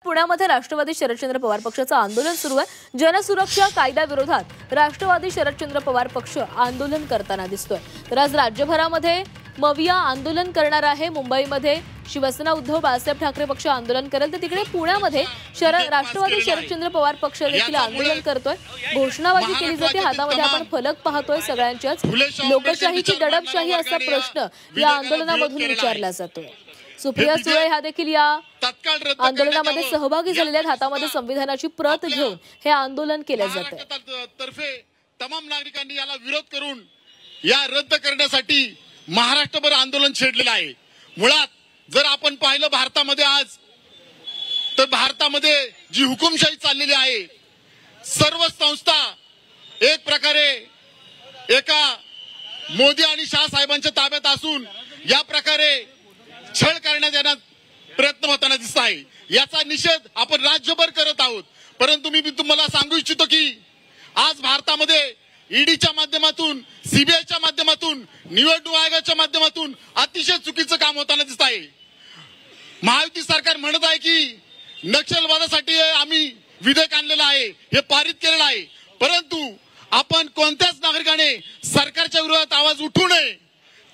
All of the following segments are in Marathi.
पुण्यामध्ये राष्ट्रवादी शरदचंद्र पवार पक्षाचं आंदोलन सुरू आहे। जनसुरक्षा कायद्याविरोधात राष्ट्रवादी शरदचंद्र पवार पक्ष आंदोलन करताना दिसतोय। तर आज राज्यभरामध्ये मविया आंदोलन करणार आहे। मुंबईमध्ये शिवसेना उद्धव बाळासाहेब ठाकरे पक्ष आंदोलन करेल, तर तिकडे पुण्यामध्ये राष्ट्रवादी शरदचंद्र पवार पक्ष देखील आंदोलन करतोय। घोषणाबाजी केली जाते, हातामध्ये आपण फलक पाहतोय सगळ्यांच्याच। लोकशाहीची दडपशाही असा प्रश्न या आंदोलनामधून विचारला जातोय। सुप्रिया सुळे ह्या देखील या आंदोलनामध्ये सहभागी झालेल्या आहेत। हातामध्ये संविधानाची प्रत घेऊन हे आंदोलन केले जाते। तर्फे तमाम नागरिकांनी याला विरोध करून या रद्द करण्यासाठी महाराष्ट्रभर आंदोलन छेडलेलं आहे। मुळात जर आपण पाहिलं भारतामध्ये आज, तर भारतामध्ये जी हुकुमशाही चाललेली आहे, सर्व संस्था एक प्रकारे एका मोदी आणि शाह साहेबांच्या ताब्यात असून या प्रकारे छळ करण्यात येण्यात प्रयत्न होताना दिसत आहे। याचा निषेध आपण राज्यभर करत आहोत। परंतु मी तुम्हाला सांगू इच्छितो की आज भारतामध्ये ईडीच्या माध्यमातून, सीबीआयच्या माध्यमातून, निवडणूक आयोगाच्या माध्यमातून अतिशय चुकीचं काम होताना दिसत आहे। महायुती सरकार म्हणत आहे की नक्षलवादासाठी आम्ही विधेयक आणलेलं आहे, हे पारित केलेलं आहे, परंतु आपण कोणत्याच नागरिकाने सरकारच्या विरोधात आवाज उठवू नये,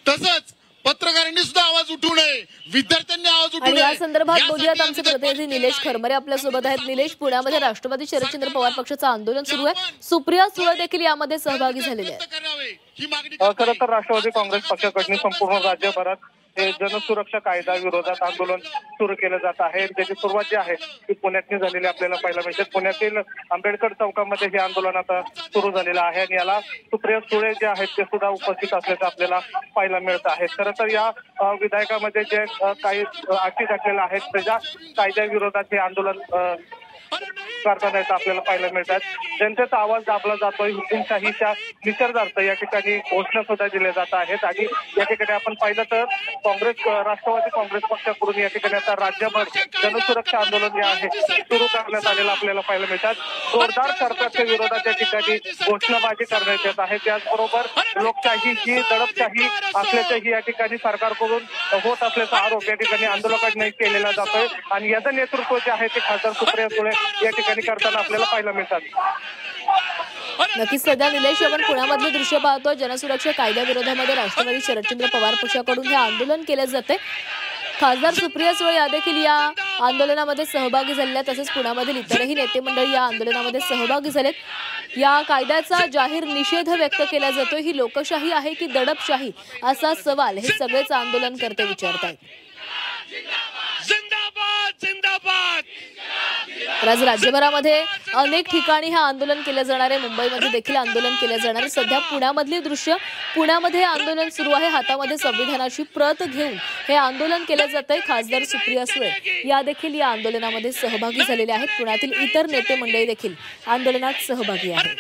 तसंच पत्रकारांनी सुद्धा आवाज उठवू नये, विद्यार्थ्यांनी आवाज उठवू नये। या संदर्भात बोलूयात, आमचे प्रतिनिधी निलेश खरमरे आपल्या सोबत आहेत। निलेश, पुण्यामध्ये राष्ट्रवादी शरदचंद्र पवार पक्षाचं आंदोलन सुरू आहे। सुप्रिया सुळे देखील यामध्ये सहभागी झालेले आहेत। खरं तर राष्ट्रवादी काँग्रेस पक्षाकडून संपूर्ण राज्यभरात हे जनसुरक्षा कायदा विरोधात आंदोलन सुरू केलं जात आहे। त्याची सुरुवात जी आहे ती पुण्यातून झालेली आपल्याला पाहायला मिळते। पुण्यातील आंबेडकर चौकामध्ये हे आंदोलन आता सुरू झालेलं आहे आणि याला सुप्रिया सुळे जे आहेत ते सुद्धा उपस्थित असल्याचं आपल्याला पाहायला मिळत आहे। खरं तर या विधेयकामध्ये जे काही अटी घातलेल्या आहेत त्याच्या कायद्याविरोधात हे आंदोलन करताना आपल्याला पाहायला मिळतात। जनतेचा आवाज दाबला जातोय, हुकुमशाहीच्या निषेधार्थ या ठिकाणी घोषणा सुद्धा दिल्या जात आहेत। आणि या ठिकाणी आपण पाहिलं तर राष्ट्रवादी काँग्रेस पक्षाकडून या ठिकाणी आता राज्यभर जनसुरक्षा आंदोलन जे आहे सुरू करण्यात आलेलं आपल्याला पाहायला मिळतात। जोरदार सरकारच्या विरोधात या ठिकाणी घोषणाबाजी करण्यात येत आहे। त्याचबरोबर लोकशाहीची दडपशाही असल्याचंही या ठिकाणी सरकारकडून होत असल्याचा आरोप या ठिकाणी आंदोलकांनी केलेला जातोय आणि याचं नेतृत्व जे आहे ते खासदार सुप्रिया सुळे या ठिकाणी करताना आपल्याला पाहायला मिळतात। नक्कीच सध्या निलेश, आपण पुण्यामधले दृश्य पाहतोय। जनसुरक्षा कायद्याविरोधामध्ये राष्ट्रवादी शरदचंद्र पवार पक्षाकडून हे आंदोलन केले जाते। खासदार सुप्रिया सुळे या देखील या आंदोलनामध्ये सहभागी झालेल्या, तसेच पुण्यामधील इतरही नेते मंडळी या आंदोलनामध्ये सहभागी झालेत। या कायद्याचा जाहीर निषेध व्यक्त केला जातोय। ही लोकशाही आहे की दडपशाही असा सवाल हे सगळेच आंदोलनकर्ते विचारतायत। तर आज राज्यभरामध्ये अनेक ठिकाणी हे आंदोलन केलं जाणार आहे। मुंबईमध्ये देखील आंदोलन केलं जाणार आहे। सध्या पुण्यामधली दृश्य, पुण्यामध्ये आंदोलन सुरू आहे। हातामध्ये संविधानाची प्रत घेऊन हे आंदोलन केलं जातंय। खासदार सुप्रिया सुळे या देखील या आंदोलनामध्ये सहभागी झालेले आहेत। पुण्यातील इतर नेते मंडळी देखील आंदोलनात सहभागी आहेत।